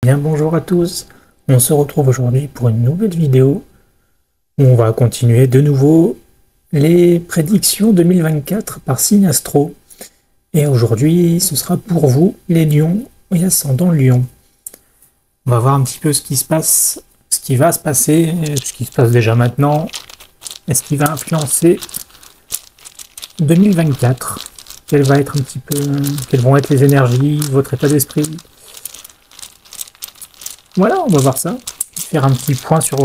Bien bonjour à tous, on se retrouve aujourd'hui pour une nouvelle vidéo où on va continuer de nouveau les prédictions 2024 par signe astro. Et aujourd'hui ce sera pour vous les lions et ascendant lion. On va voir un petit peu ce qui se passe, ce qui va se passer, ce qui se passe déjà maintenant et ce qui va influencer 2024. Quelles vont être les énergies, votre état d'esprit. Voilà, on va voir ça. Faire un petit point sur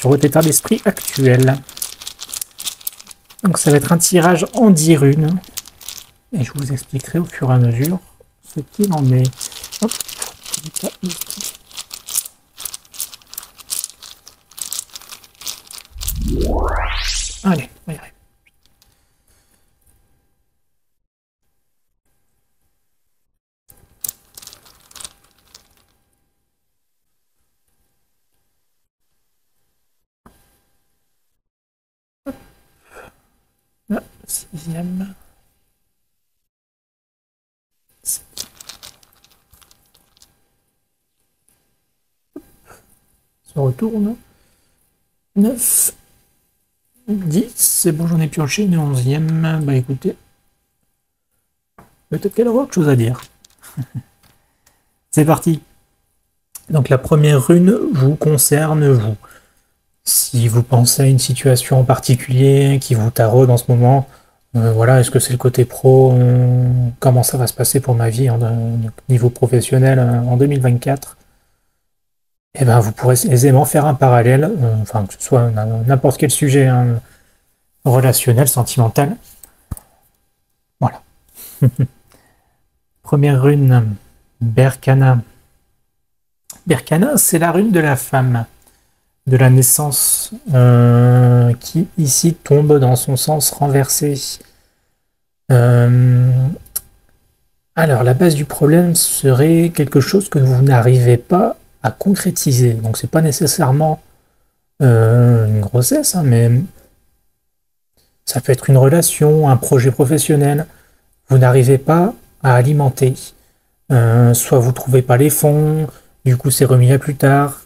votre état d'esprit actuel. Donc ça va être un tirage en 10 runes. Et je vous expliquerai au fur et à mesure ce qu'il en est. Hop. Allez, on va y arriver. La sixième. Se retourne. 9. 10. C'est bon, j'en ai pioché une 11e. Bah écoutez. Peut-être qu'elle aura autre chose à dire. C'est parti. Donc la première rune vous concerne vous. Si vous pensez à une situation en particulier qui vous taraude en ce moment, voilà, est-ce que c'est le côté pro, comment ça va se passer pour ma vie niveau professionnel en 2024? Eh ben, vous pourrez aisément faire un parallèle, enfin que ce soit n'importe quel sujet relationnel, sentimental. Voilà. Première rune, Berkana. Berkana, c'est la rune de la femme, de la naissance, qui ici tombe dans son sens renversé. Alors, la base du problème serait quelque chose que vous n'arrivez pas à concrétiser. Donc, c'est pas nécessairement une grossesse, hein, mais ça peut être une relation, un projet professionnel. Vous n'arrivez pas à alimenter. Soit vous trouvez pas les fonds, du coup c'est remis à plus tard.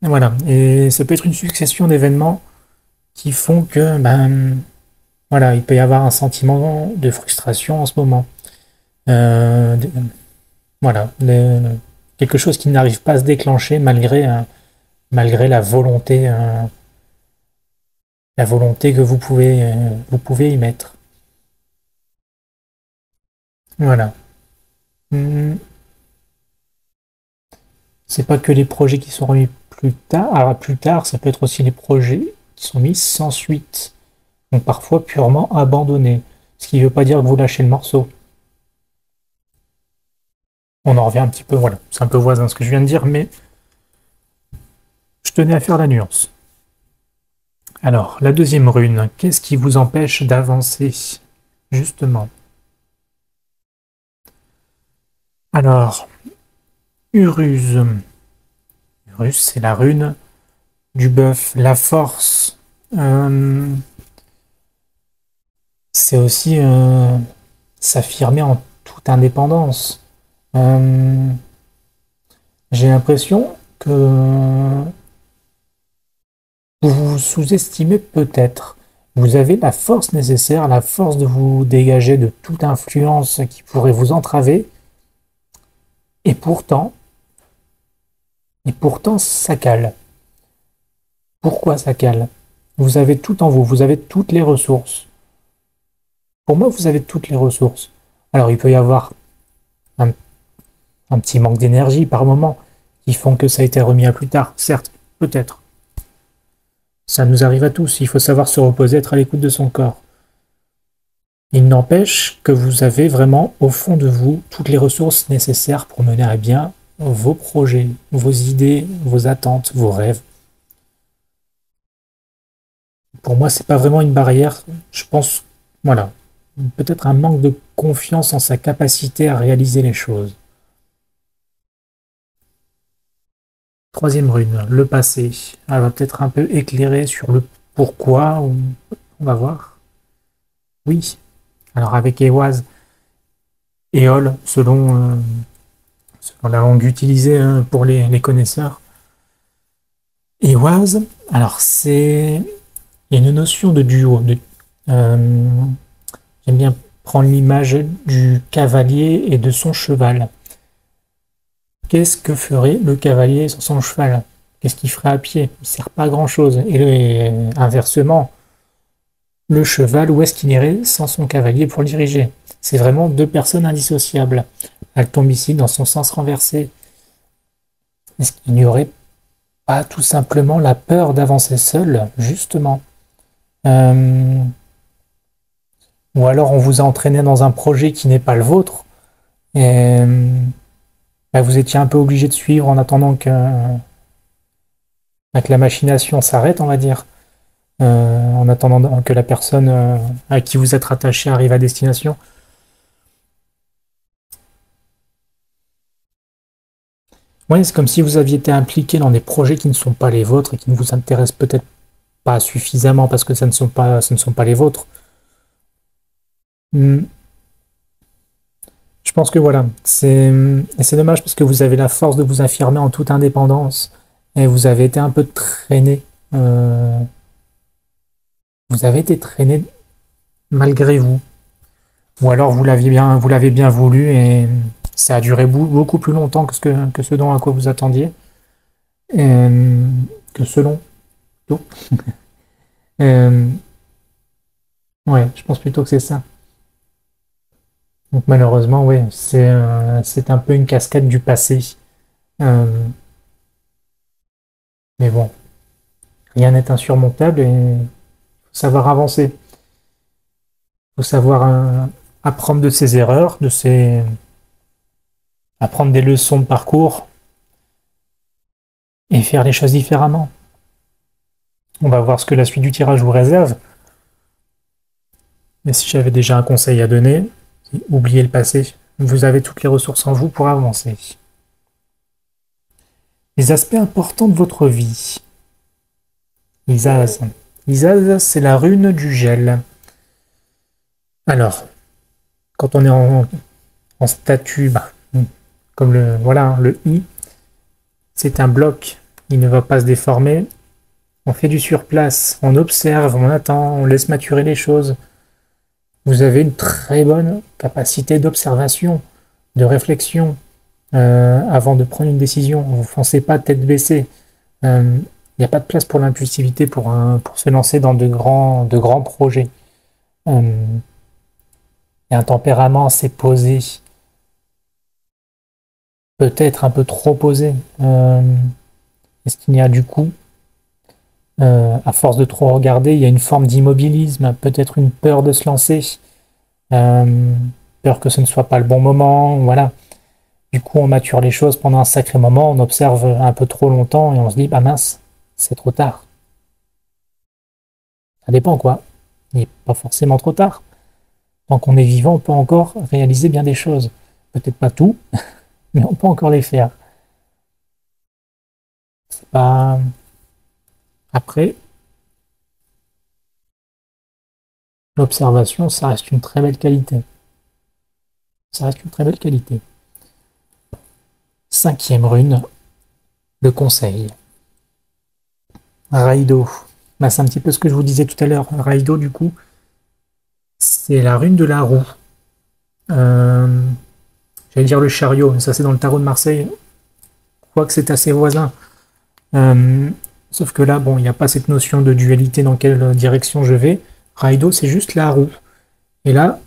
Et voilà. Et ça peut être une succession d'événements qui font que, voilà, il peut y avoir un sentiment de frustration en ce moment. Euh, voilà, quelque chose qui n'arrive pas à se déclencher malgré la volonté que vous pouvez y mettre. Voilà. Hmm. C'est pas que les projets qui sont remis plus tard. Alors, plus tard, ça peut être aussi les projets qui sont mis sans suite. Donc parfois purement abandonnés. Ce qui ne veut pas dire que vous lâchez le morceau. On en revient un petit peu, voilà. C'est un peu voisin ce que je viens de dire, mais je tenais à faire la nuance. Alors, la deuxième rune, qu'est-ce qui vous empêche d'avancer, justement? Alors, Uruz. Uruz, c'est la rune du bœuf, la force. C'est aussi s'affirmer en toute indépendance. J'ai l'impression que vous vous sous-estimez peut-être. Vous avez la force nécessaire, la force de vous dégager de toute influence qui pourrait vous entraver. Et pourtant, ça cale. Pourquoi ça cale? Vous avez tout en vous, vous avez toutes les ressources. Pour moi, vous avez toutes les ressources. Alors, il peut y avoir un petit manque d'énergie par moment qui font que ça a été remis à plus tard. Certes, peut-être. Ça nous arrive à tous. Il faut savoir se reposer, être à l'écoute de son corps. Il n'empêche que vous avez vraiment au fond de vous toutes les ressources nécessaires pour mener à bien vos projets, vos idées, vos attentes, vos rêves. Pour moi, c'est pas vraiment une barrière. Je pense, voilà, peut-être un manque de confiance en sa capacité à réaliser les choses. Troisième rune, le passé. Elle va peut-être un peu éclairer sur le pourquoi. On va voir. Oui. Alors avec Éoise, Éole, selon la langue utilisée pour les connaisseurs. Et Oise, alors c'est il y a une notion de duo. Euh, J'aime bien prendre l'image du cavalier et de son cheval. Qu'est-ce que ferait le cavalier sur son cheval? Qu'est-ce qu'il ferait à pied? Il ne sert pas à grand-chose. Et inversement, le cheval, où est-ce qu'il irait sans son cavalier pour le diriger? C'est vraiment deux personnes indissociables. Elle tombe ici dans son sens renversé. Est-ce qu'il n'y aurait pas tout simplement la peur d'avancer seul, justement? Euh, Ou alors on vous a entraîné dans un projet qui n'est pas le vôtre et bah, vous étiez un peu obligé de suivre en attendant que la machination s'arrête, on va dire, en attendant que la personne à qui vous êtes rattaché arrive à destination. Oui, c'est comme si vous aviez été impliqué dans des projets qui ne sont pas les vôtres et qui ne vous intéressent peut-être pas suffisamment parce que ce ne sont pas les vôtres. Hmm. Je pense que voilà, c'est dommage parce que vous avez la force de vous affirmer en toute indépendance et vous avez été un peu traîné. euh, vous avez été traîné malgré vous. Ou alors vous l'avez bien voulu et ça a duré beaucoup plus longtemps que ce dont à quoi vous attendiez. Et, que selon. Plutôt. Euh, ouais, je pense plutôt que c'est ça. Donc malheureusement, oui, c'est un peu une cascade du passé. Euh, mais bon, rien n'est insurmontable et il faut savoir avancer. Il faut savoir apprendre de ses erreurs, apprendre des leçons de parcours et faire les choses différemment. On va voir ce que la suite du tirage vous réserve. Mais si j'avais déjà un conseil à donner, oubliez le passé. Vous avez toutes les ressources en vous pour avancer. Les aspects importants de votre vie. Isaz. Isaz, c'est la rune du gel. Alors, quand on est en statut, bah, comme voilà, le I, c'est un bloc. Il ne va pas se déformer. On fait du surplace, on observe, on attend, on laisse maturer les choses. Vous avez une très bonne capacité d'observation, de réflexion avant de prendre une décision. Vous ne foncez pas tête baissée. Il n'y a pas de place pour l'impulsivité pour se lancer dans de grands projets. Et un tempérament assez posé, peut-être un peu trop posé. Est-ce qu'il y a du coup, à force de trop regarder, il y a une forme d'immobilisme, peut-être une peur de se lancer, peur que ce ne soit pas le bon moment, voilà. Du coup, on mature les choses pendant un sacré moment, on observe un peu trop longtemps et on se dit, bah mince, c'est trop tard. Ça dépend quoi. Il n'est pas forcément trop tard. Tant qu'on est vivant, on peut encore réaliser bien des choses. Peut-être pas tout, mais on peut encore les faire. C'est pas... Après, l'observation, ça reste une très belle qualité. Ça reste une très belle qualité. Cinquième rune, le conseil. Raido. Bah, c'est un petit peu ce que je vous disais tout à l'heure. Raido, du coup, c'est la rune de la roue. Euh, J'allais dire le chariot, ça c'est dans le tarot de Marseille. Je crois que c'est assez voisin. Sauf que là, bon, il n'y a pas cette notion de dualité dans quelle direction je vais. Raido, c'est juste la roue. Et là,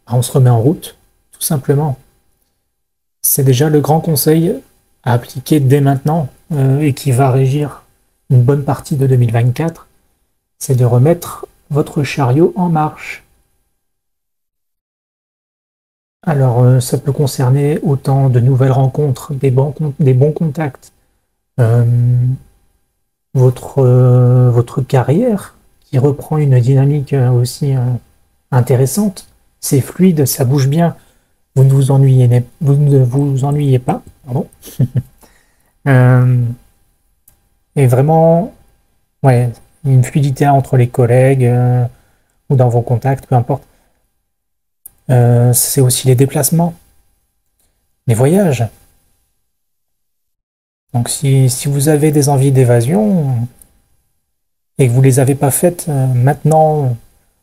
on se remet en route, tout simplement. C'est déjà le grand conseil à appliquer dès maintenant et qui va régir une bonne partie de 2024, c'est de remettre votre chariot en marche. Alors, ça peut concerner autant de nouvelles rencontres, des bons contacts, euh, votre carrière qui reprend une dynamique aussi intéressante. C'est fluide, ça bouge bien. Vous ne vous ennuyez pas. Pardon. Euh, et vraiment, ouais, une fluidité entre les collègues ou dans vos contacts, peu importe. C'est aussi les déplacements, les voyages. Donc si vous avez des envies d'évasion et que vous les avez pas faites maintenant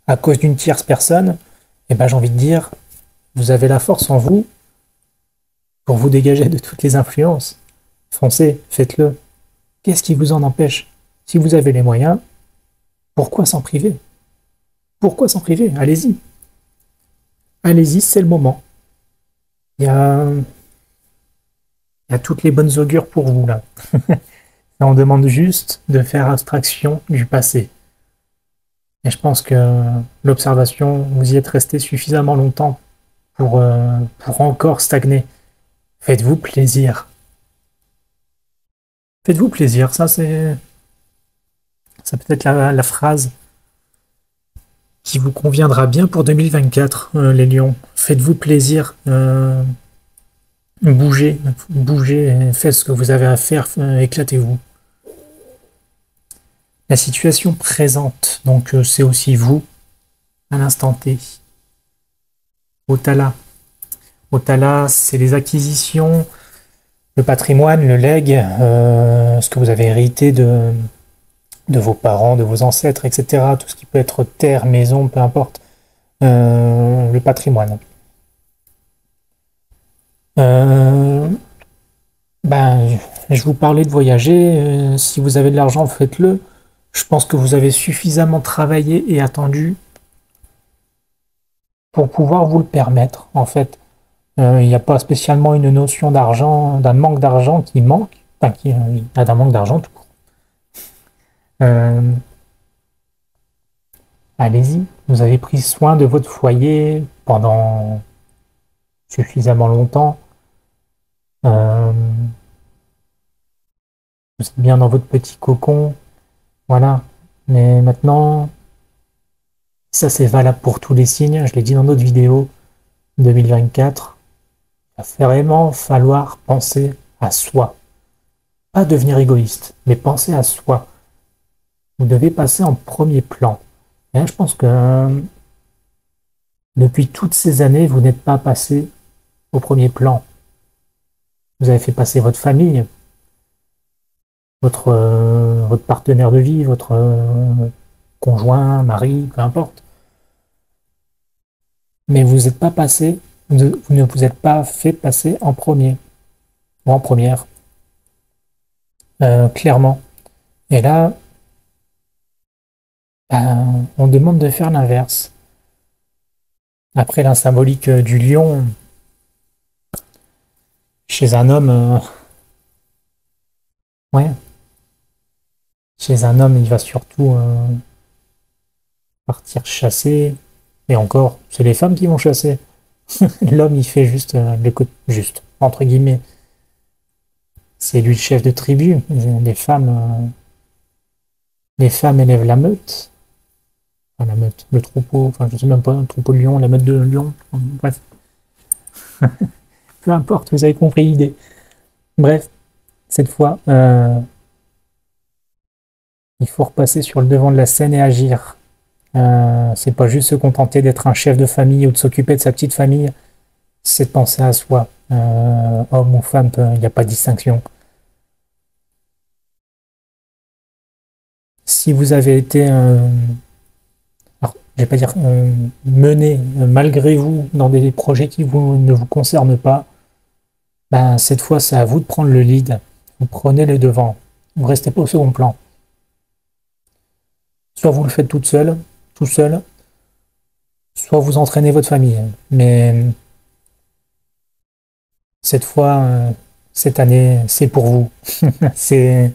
à cause d'une tierce personne, eh ben j'ai envie de dire, vous avez la force en vous pour vous dégager de toutes les influences. Foncez, faites-le. Qu'est-ce qui vous en empêche? Si vous avez les moyens, pourquoi s'en priver? Pourquoi s'en priver? Allez-y. Allez-y, c'est le moment. Il y a, il y a toutes les bonnes augures pour vous là. Et on demande juste de faire abstraction du passé. Et je pense que l'observation, vous y êtes resté suffisamment longtemps pour encore stagner. Faites-vous plaisir. Faites-vous plaisir, ça peut être la phrase qui vous conviendra bien pour 2024, les lions. Faites-vous plaisir, bougez, bougez, faites ce que vous avez à faire, éclatez-vous. La situation présente, donc c'est aussi vous, à l'instant T. Otala. Otala, c'est les acquisitions, le patrimoine, le legs, ce que vous avez hérité de vos parents, de vos ancêtres, etc. Tout ce qui peut être terre, maison, peu importe. Le patrimoine. Ben, je vous parlais de voyager. Si vous avez de l'argent, faites-le. Je pense que vous avez suffisamment travaillé et attendu pour pouvoir vous le permettre. En fait, il n'y a pas spécialement une notion d'argent, d'un manque d'argent qui manque. Enfin, il y a d'un manque d'argent tout court. Allez-y, vous avez pris soin de votre foyer pendant suffisamment longtemps. Euh, vous êtes bien dans votre petit cocon, voilà. Mais maintenant, ça c'est valable pour tous les signes, je l'ai dit dans notre vidéo 2024, il va vraiment falloir penser à soi. Pas devenir égoïste, mais penser à soi. Vous devez passer en premier plan. Et là, je pense que depuis toutes ces années, vous n'êtes pas passé au premier plan. Vous avez fait passer votre famille, votre partenaire de vie, votre conjoint, mari, peu importe. Mais vous n'êtes pas passé, vous ne vous êtes pas fait passer en premier ou en première, clairement. Et là, ben, on demande de faire l'inverse. Après la symbolique du lion, chez un homme, ouais, chez un homme, il va surtout partir chasser. Et encore, c'est les femmes qui vont chasser. L'homme, il fait juste le côté juste, entre guillemets. C'est lui le chef de tribu. Les femmes élèvent la meute. Enfin, la meute, le troupeau, enfin, je sais même pas, le troupeau de lion, la meute de lion. Bref, peu importe, vous avez compris l'idée. Bref, cette fois, il faut repasser sur le devant de la scène et agir. C'est pas juste se contenter d'être un chef de famille ou de s'occuper de sa petite famille, c'est de penser à soi. Homme ou femme, il n'y a pas de distinction. Si vous avez été, alors, je vais pas dire mené malgré vous dans des projets qui ne vous concernent pas, ben, cette fois c'est à vous de prendre le lead. Vous prenez les devants. Vous restez pas au second plan. Soit vous le faites toute seule, tout seul, soit vous entraînez votre famille. Mais cette fois, cette année, c'est pour vous. C'est,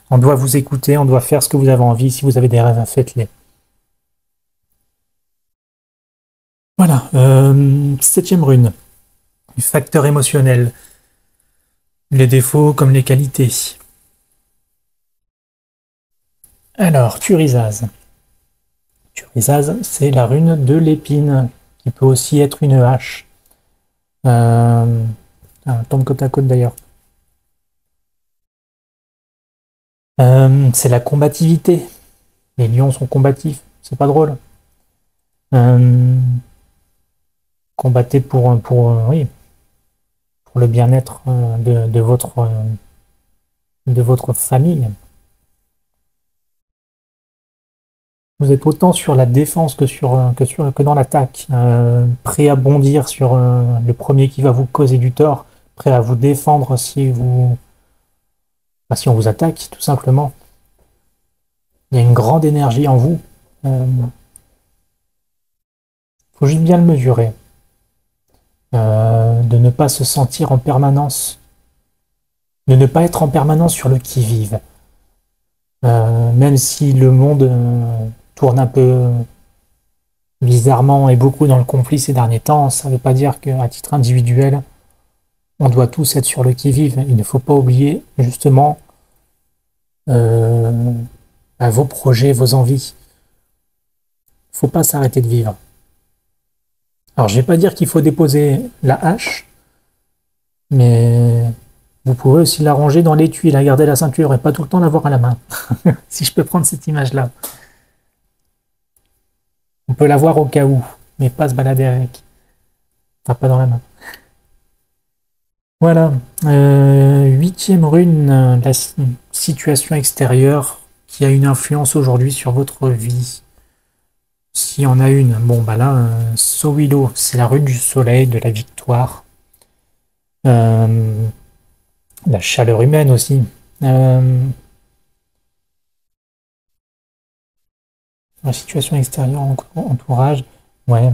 on doit vous écouter, on doit faire ce que vous avez envie. Si vous avez des rêves, faites-les. Voilà, septième rune, du facteur émotionnel. Les défauts comme les qualités. Alors, Turisaz. Turisaz, c'est la rune de l'épine, qui peut aussi être une hache. Tombe côte à côte d'ailleurs. C'est la combativité. Les lions sont combatifs, c'est pas drôle. Combattez oui, pour le bien-être de votre de votre famille. Vous êtes autant sur la défense que dans l'attaque, prêt à bondir sur le premier qui va vous causer du tort, prêt à vous défendre si on vous attaque, tout simplement. Il y a une grande énergie en vous. Faut juste bien le mesurer. De ne pas se sentir en permanence, de ne pas être en permanence sur le qui-vive. Même si le monde tourne un peu bizarrement et beaucoup dans le conflit ces derniers temps, ça ne veut pas dire qu'à titre individuel, on doit tous être sur le qui-vive. Il ne faut pas oublier justement vos projets, vos envies. Il ne faut pas s'arrêter de vivre. Alors, je ne vais pas dire qu'il faut déposer la hache, mais vous pouvez aussi la ranger dans l'étui, la garder à la ceinture et pas tout le temps l'avoir à la main. Si je peux prendre cette image-là. On peut l'avoir au cas où, mais pas se balader avec. Enfin, pas dans la main. Voilà. Huitième rune, la situation extérieure qui a une influence aujourd'hui sur votre vie. S'il y en a une, bon bah là, Sowilo, c'est la rune du soleil, de la victoire. La chaleur humaine aussi. La situation extérieure, entourage. Ouais.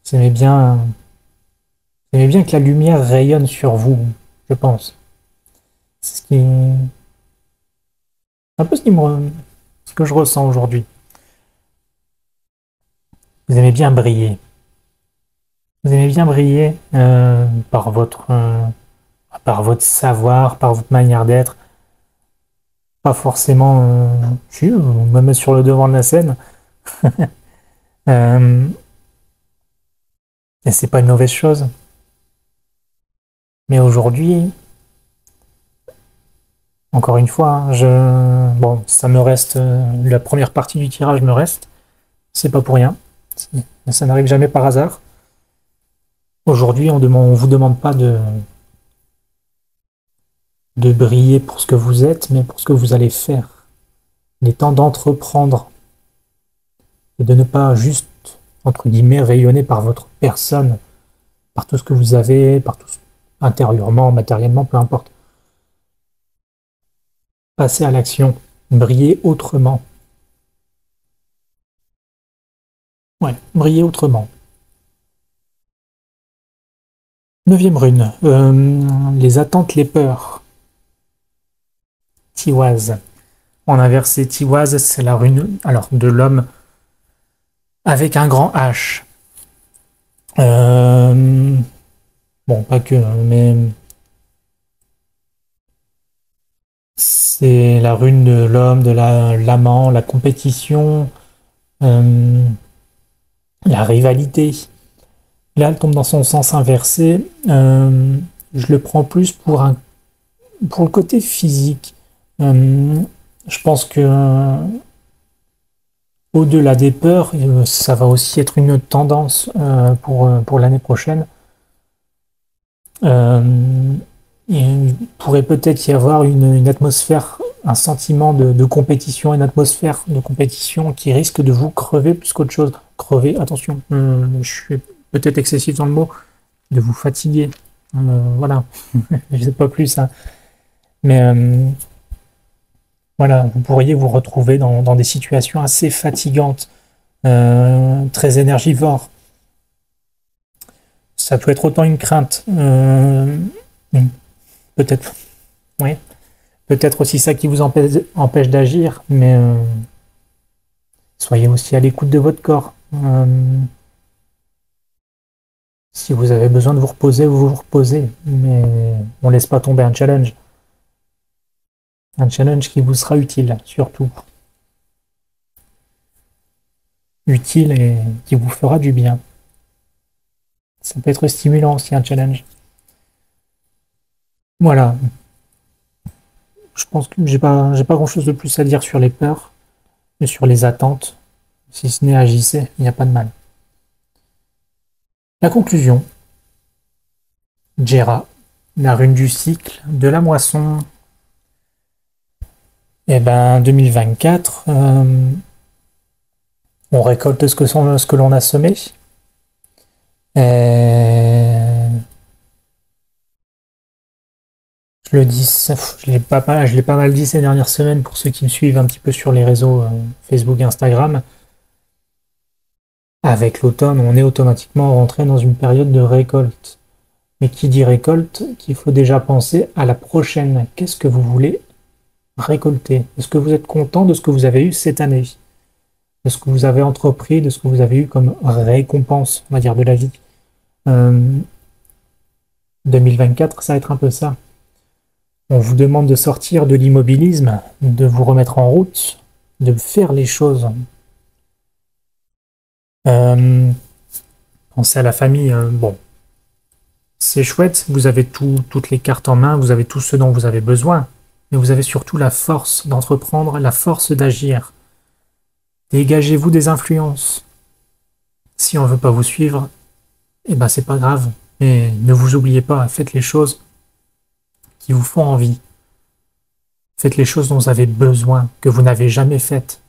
Vous aimez bien que la lumière rayonne sur vous, je pense. C'est un peu ce que je ressens aujourd'hui. Vous aimez bien briller. Vous aimez bien briller par votre savoir, par votre manière d'être. Pas forcément me mettre sur le devant de la scène. Et c'est pas une mauvaise chose. Mais aujourd'hui, encore une fois, bon, ça me reste, la première partie du tirage me reste. C'est pas pour rien. Ça n'arrive jamais par hasard. Aujourd'hui, on vous demande pas de briller pour ce que vous êtes, mais pour ce que vous allez faire. Il est temps d'entreprendre et de ne pas juste, entre guillemets, rayonner par votre personne, par tout ce que vous avez, par tout intérieurement, matériellement, peu importe. Passer à l'action, briller autrement. Ouais, briller autrement. Neuvième rune, les attentes, les peurs. Tiwaz. En inversé, Tiwaz, c'est la rune alors, de l'homme avec un grand H. Bon, pas que, mais c'est la rune de l'homme, de l'amant, la compétition, la rivalité. Là, elle tombe dans son sens inversé. Je le prends plus pour le côté physique. Je pense que au-delà des peurs, ça va aussi être une tendance pour l'année prochaine. Il pourrait peut-être y avoir une atmosphère, un sentiment de compétition, une atmosphère de compétition qui risque de vous crever plus qu'autre chose. Crever, attention, je suis peut-être excessif dans le mot, de vous fatiguer. Voilà, je sais pas plus, hein. Mais voilà, vous pourriez vous retrouver dans des situations assez fatigantes, très énergivores. Ça peut être autant une crainte, peut-être, oui, peut-être aussi ça qui vous empêche d'agir, mais soyez aussi à l'écoute de votre corps. Si vous avez besoin de vous reposer, vous vous reposez, mais on laisse pas tomber un challenge. Un challenge qui vous sera utile, surtout. Utile et qui vous fera du bien. Ça peut être stimulant aussi, un challenge. Voilà. Je pense que j'ai pas grand-chose de plus à dire sur les peurs, mais sur les attentes. Si ce n'est agissez, il n'y a pas de mal. La conclusion. Jera, la rune du cycle, de la moisson. Et ben 2024, on récolte ce que l'on a semé. Et je l'ai pas mal dit ces dernières semaines pour ceux qui me suivent un petit peu sur les réseaux Facebook et Instagram. Avec l'automne, on est automatiquement rentré dans une période de récolte. Mais qui dit récolte, qu'il faut déjà penser à la prochaine. Qu'est-ce que vous voulez récolter? Est-ce que vous êtes content de ce que vous avez eu cette année? De ce que vous avez entrepris, de ce que vous avez eu comme récompense, on va dire, de la vie? 2024, ça va être un peu ça. On vous demande de sortir de l'immobilisme, de vous remettre en route, de faire les choses. Pensez à la famille. Bon, c'est chouette, vous avez toutes les cartes en main, vous avez tout ce dont vous avez besoin, mais vous avez surtout la force d'entreprendre, la force d'agir. Dégagez-vous des influences. Si on ne veut pas vous suivre, eh ben c'est pas grave. Mais ne vous oubliez pas, faites les choses qui vous font envie. Faites les choses dont vous avez besoin, que vous n'avez jamais faites.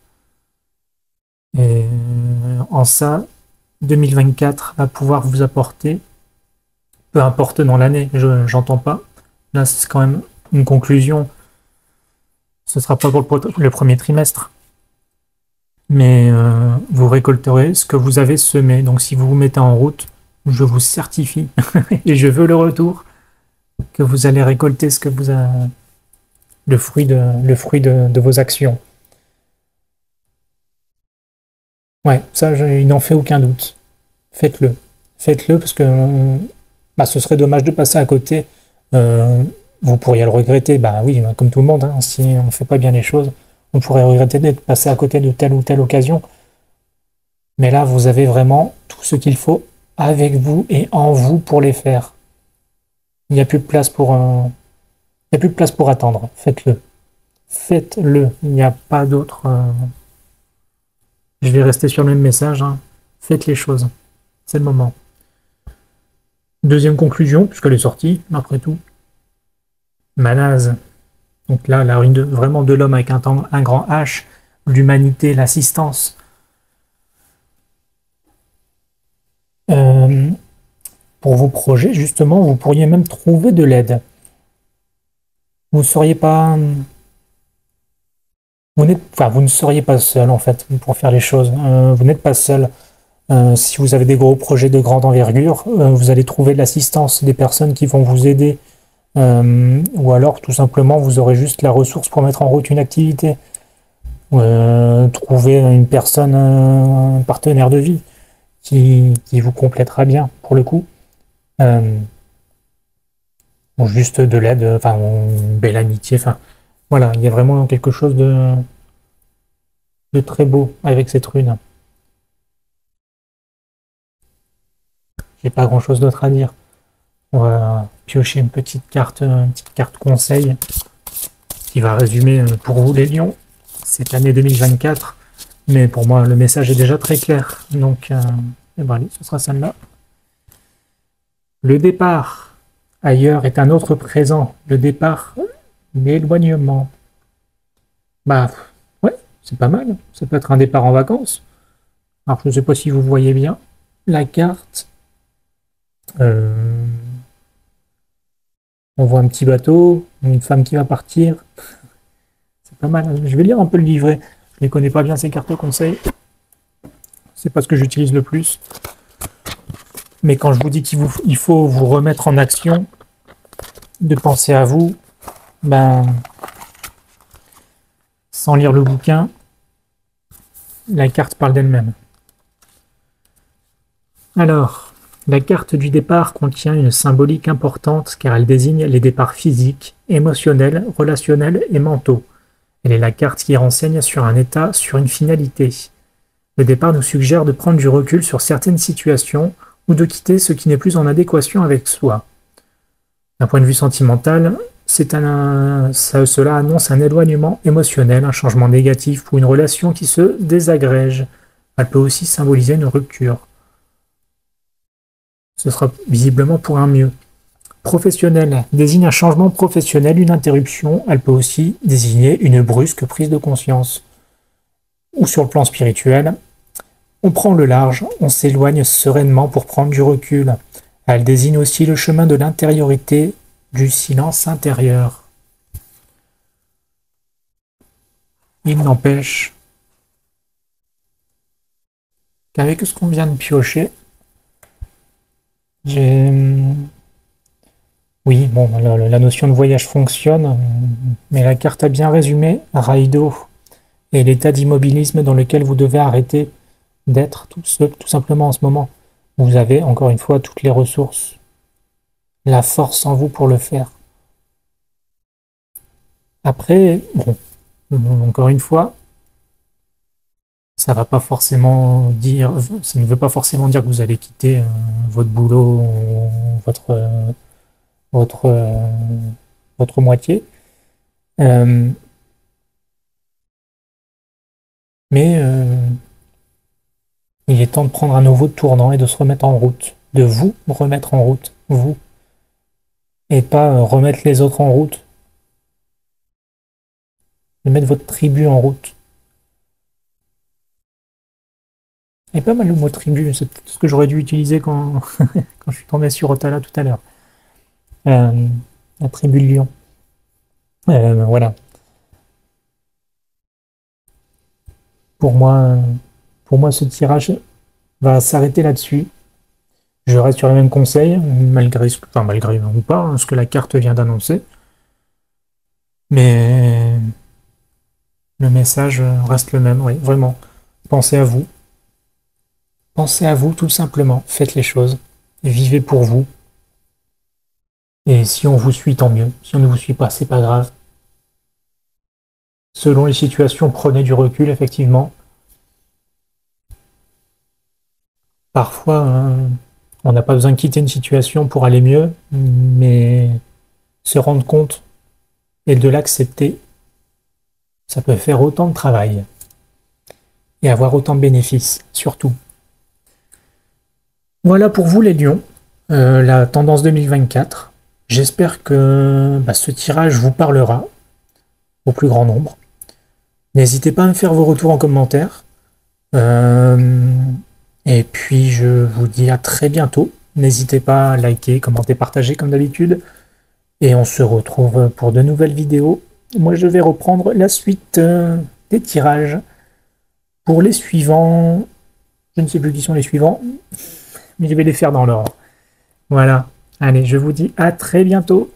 Et en ça, 2024 va pouvoir vous apporter, peu importe dans l'année, j'entends pas. Là, c'est quand même une conclusion. Ce sera pas pour le premier trimestre. Mais vous récolterez ce que vous avez semé. Donc si vous vous mettez en route, je vous certifie, et je veux le retour, que vous allez récolter ce que vous avez, le fruit de vos actions. Ouais, ça, il n'en fait aucun doute. Faites-le. Faites-le parce que bah, ce serait dommage de passer à côté. Euh, Vous pourriez le regretter. Bah oui, comme tout le monde, hein, si on ne fait pas bien les choses, on pourrait regretter d'être passé à côté de telle ou telle occasion. Mais là, vous avez vraiment tout ce qu'il faut avec vous et en vous pour les faire. Il n'y a plus de place pour il n'y a plus de place pour attendre. Faites-le. Faites-le. Il n'y a pas d'autre. Je vais rester sur le même message, hein. Faites les choses. C'est le moment. Deuxième conclusion, puisqu'elle est sortie, après tout. Manaz. Donc là, la ruine vraiment de l'homme avec un grand H, l'humanité, l'assistance. Pour vos projets, justement, vous pourriez même trouver de l'aide. Vous ne seriez pas. Vous ne seriez pas seul, en fait, pour faire les choses. Vous n'êtes pas seul. Si vous avez des gros projets de grande envergure, vous allez trouver de l'assistance, des personnes qui vont vous aider. Ou alors, tout simplement, vous aurez juste la ressource pour mettre en route une activité. Trouver une personne, un partenaire de vie qui vous complétera bien, pour le coup. Ou juste de l'aide, enfin, une belle amitié. Enfin, voilà, il y a vraiment quelque chose de très beau avec cette rune. J'ai pas grand chose d'autre à dire. On va piocher une petite carte conseil qui va résumer pour vous les lions cette année 2024. Mais pour moi, le message est déjà très clair. Donc, et ben, allez, ce sera celle-là. Le départ ailleurs est un autre présent. Le départ, l'éloignement. Bah, ouais, c'est pas mal. Ça peut être un départ en vacances. Alors, je ne sais pas si vous voyez bien la carte. On voit un petit bateau, une femme qui va partir. C'est pas mal. Je vais lire un peu le livret. Je ne connais pas bien ces cartes conseils. C'est pas ce que j'utilise le plus. Mais quand je vous dis qu'il faut vous remettre en action, de penser à vous, ben, sans lire le bouquin, la carte parle d'elle-même. Alors, la carte du départ contient une symbolique importante car elle désigne les départs physiques, émotionnels, relationnels et mentaux. Elle est la carte qui renseigne sur un état, sur une finalité. Le départ nous suggère de prendre du recul sur certaines situations ou de quitter ce qui n'est plus en adéquation avec soi. D'un point de vue sentimental, cela annonce un éloignement émotionnel, un changement négatif ou une relation qui se désagrège. Elle peut aussi symboliser une rupture. Ce sera visiblement pour un mieux. Professionnelle désigne un changement professionnel, une interruption. Elle peut aussi désigner une brusque prise de conscience. Ou sur le plan spirituel, on prend le large, on s'éloigne sereinement pour prendre du recul. Elle désigne aussi le chemin de l'intériorité, du silence intérieur. Il n'empêche qu'avec ce qu'on vient de piocher, oui, bon, la notion de voyage fonctionne, mais la carte a bien résumé Raido et l'état d'immobilisme dans lequel vous devez arrêter d'être tout simplement en ce moment. Vous avez, encore une fois, toutes les ressources, la force en vous pour le faire. Après, bon, encore une fois, ça va pas forcément dire, ça ne veut pas forcément dire que vous allez quitter votre boulot, votre, votre moitié. Mais il est temps de prendre un nouveau tournant et de se remettre en route, de vous remettre en route, vous, et pas remettre les autres en route, de mettre votre tribu en route. Et pas mal le mot tribu, c'est peut-être ce que j'aurais dû utiliser quand, quand je suis tombé sur Otala tout à l'heure. La tribu de Lion. Voilà. Pour moi, ce tirage va s'arrêter là-dessus. Je reste sur les mêmes conseils, malgré ou pas, ce que la carte vient d'annoncer. Mais le message reste le même, oui, vraiment. Pensez à vous. Pensez à vous tout simplement. Faites les choses. Vivez pour vous. Et si on vous suit, tant mieux. Si on ne vous suit pas, c'est pas grave. Selon les situations, prenez du recul, effectivement. Parfois, on n'a pas besoin de quitter une situation pour aller mieux, mais se rendre compte et de l'accepter, ça peut faire autant de travail et avoir autant de bénéfices, surtout. Voilà pour vous les lions, la tendance 2024. J'espère que ce tirage vous parlera au plus grand nombre. N'hésitez pas à me faire vos retours en commentaire. Et puis je vous dis à très bientôt. N'hésitez pas à liker, commenter, partager comme d'habitude. Et on se retrouve pour de nouvelles vidéos. Moi je vais reprendre la suite des tirages. Pour les suivants, je ne sais plus qui sont les suivants, mais je vais les faire dans l'ordre. Voilà. Allez, je vous dis à très bientôt.